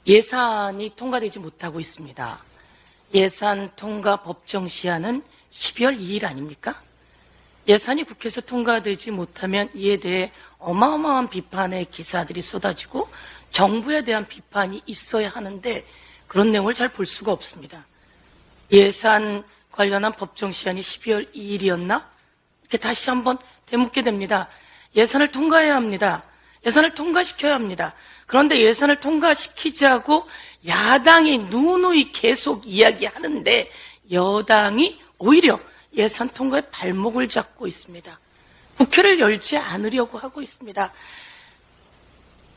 예산이 통과되지 못하고 있습니다. 예산 통과 법정 시한은 12월 2일 아닙니까? 예산이 국회에서 통과되지 못하면 이에 대해 어마어마한 비판의 기사들이 쏟아지고 정부에 대한 비판이 있어야 하는데 그런 내용을 잘 볼 수가 없습니다. 예산 관련한 법정 시한이 12월 2일이었나? 이렇게 다시 한번 되묻게 됩니다. 예산을 통과해야 합니다. 예산을 통과시켜야 합니다. 그런데 예산을 통과시키자고 야당이 누누이 계속 이야기하는데 여당이 오히려 예산 통과에 발목을 잡고 있습니다. 국회를 열지 않으려고 하고 있습니다.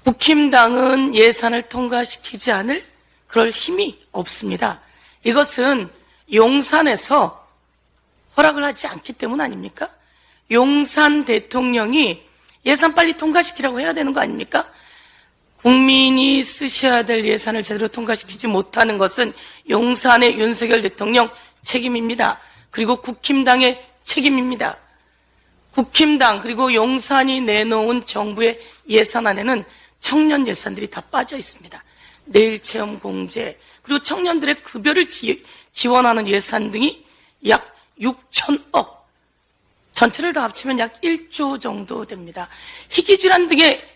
국힘당은 예산을 통과시키지 않을 그럴 힘이 없습니다. 이것은 용산에서 허락을 하지 않기 때문 아닙니까? 용산 대통령이 예산 빨리 통과시키라고 해야 되는 거 아닙니까? 국민이 쓰셔야 될 예산을 제대로 통과시키지 못하는 것은 용산의 윤석열 대통령 책임입니다. 그리고 국힘당의 책임입니다. 국힘당 그리고 용산이 내놓은 정부의 예산안에는 청년 예산들이 다 빠져 있습니다. 내일체험 공제 그리고 청년들의 급여를 지원하는 예산 등이 약 6천억, 전체를 다 합치면 약 1조 정도 됩니다. 희귀질환 등의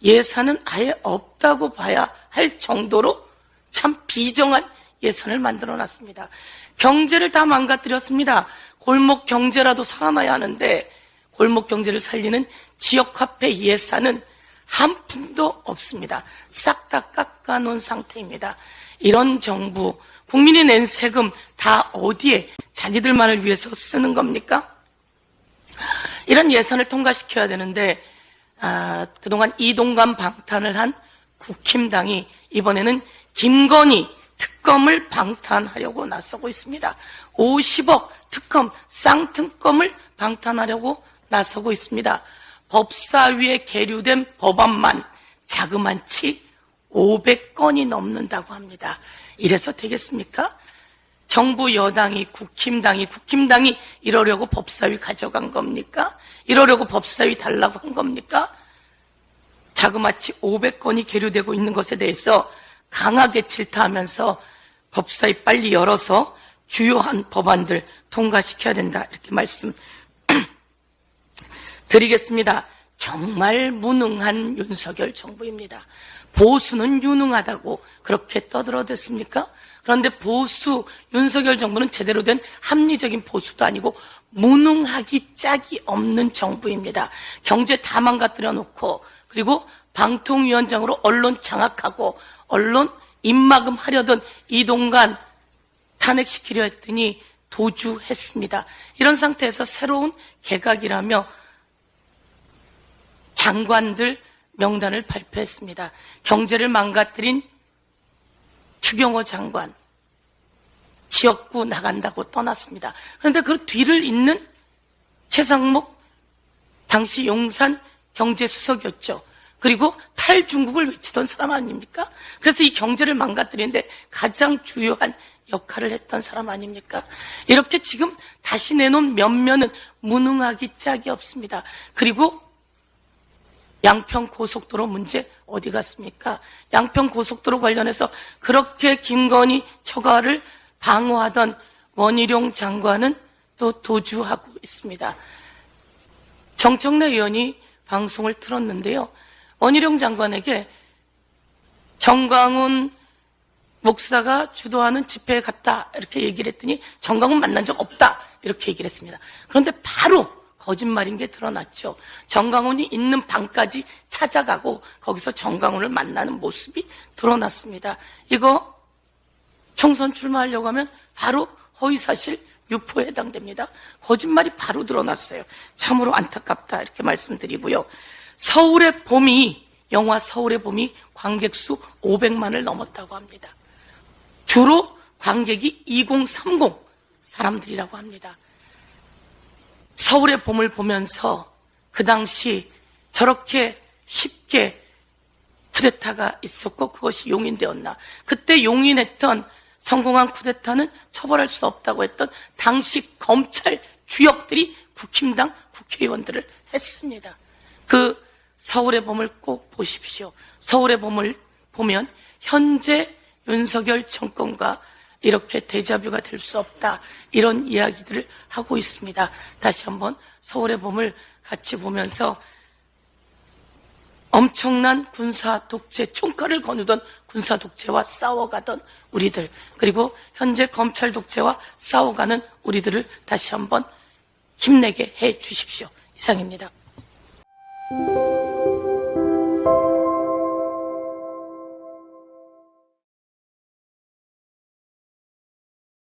예산은 아예 없다고 봐야 할 정도로 참 비정한 예산을 만들어놨습니다. 경제를 다 망가뜨렸습니다. 골목 경제라도 살아나야 하는데 골목 경제를 살리는 지역화폐 예산은 한 푼도 없습니다. 싹 다 깎아놓은 상태입니다. 이런 정부, 국민이 낸 세금 다 어디에 자기들만을 위해서 쓰는 겁니까? 이런 예산을 통과시켜야 되는데 그동안 이동관 방탄을 한 국힘당이 이번에는 김건희 특검을 방탄하려고 나서고 있습니다. 50억 특검, 쌍특검을 방탄하려고 나서고 있습니다. 법사위에 계류된 법안만 자그만치 500건이 넘는다고 합니다. 이래서 되겠습니까? 정부 여당이 국힘당이 이러려고 법사위 가져간 겁니까? 이러려고 법사위 달라고 한 겁니까? 자그마치 500건이 계류되고 있는 것에 대해서 강하게 질타하면서 법사위 빨리 열어서 주요한 법안들 통과시켜야 된다 이렇게 말씀 드리겠습니다. 정말 무능한 윤석열 정부입니다. 보수는 유능하다고 그렇게 떠들어댔습니까? 그런데 보수, 윤석열 정부는 제대로 된 합리적인 보수도 아니고 무능하기 짝이 없는 정부입니다. 경제 다 망가뜨려 놓고 그리고 방통위원장으로 언론 장악하고 언론 입막음 하려던 이동관 탄핵시키려 했더니 도주했습니다. 이런 상태에서 새로운 개각이라며 장관들 명단을 발표했습니다. 경제를 망가뜨린 추경호 장관 지역구 나간다고 떠났습니다. 그런데 그 뒤를 잇는 최상목 당시 용산 경제수석이었죠. 그리고 탈중국을 외치던 사람 아닙니까? 그래서 이 경제를 망가뜨리는데 가장 주요한 역할을 했던 사람 아닙니까? 이렇게 지금 다시 내놓은 면면은 무능하기 짝이 없습니다. 그리고 양평 고속도로 문제 어디 갔습니까? 양평 고속도로 관련해서 그렇게 김건희 처가를 방어하던 원희룡 장관은 또 도주하고 있습니다. 정청래 의원이 방송을 틀었는데요. 원희룡 장관에게 정광훈 목사가 주도하는 집회에 갔다 이렇게 얘기를 했더니 정광훈 만난 적 없다 이렇게 얘기를 했습니다. 그런데 바로 거짓말인 게 드러났죠. 정광훈이 있는 방까지 찾아가고 거기서 정광훈을 만나는 모습이 드러났습니다. 이거 총선 출마하려고 하면 바로 허위사실 유포에 해당됩니다. 거짓말이 바로 드러났어요. 참으로 안타깝다 이렇게 말씀드리고요. 서울의 봄이, 영화 서울의 봄이 관객수 500만을 넘었다고 합니다. 주로 관객이 2030 사람들이라고 합니다. 서울의 봄을 보면서 그 당시 저렇게 쉽게 쿠데타가 있었고 그것이 용인되었나. 그때 용인했던 성공한 쿠데타는 처벌할 수 없다고 했던 당시 검찰 주역들이 국힘당 국회의원들을 했습니다. 그 서울의 봄을 꼭 보십시오. 서울의 봄을 보면 현재 윤석열 정권과 이렇게 데자뷰가 될 수 없다. 이런 이야기들을 하고 있습니다. 다시 한번 서울의 봄을 같이 보면서 엄청난 군사 독재, 총칼을 거누던 군사 독재와 싸워가던 우리들, 그리고 현재 검찰 독재와 싸워가는 우리들을 다시 한번 힘내게 해 주십시오. 이상입니다.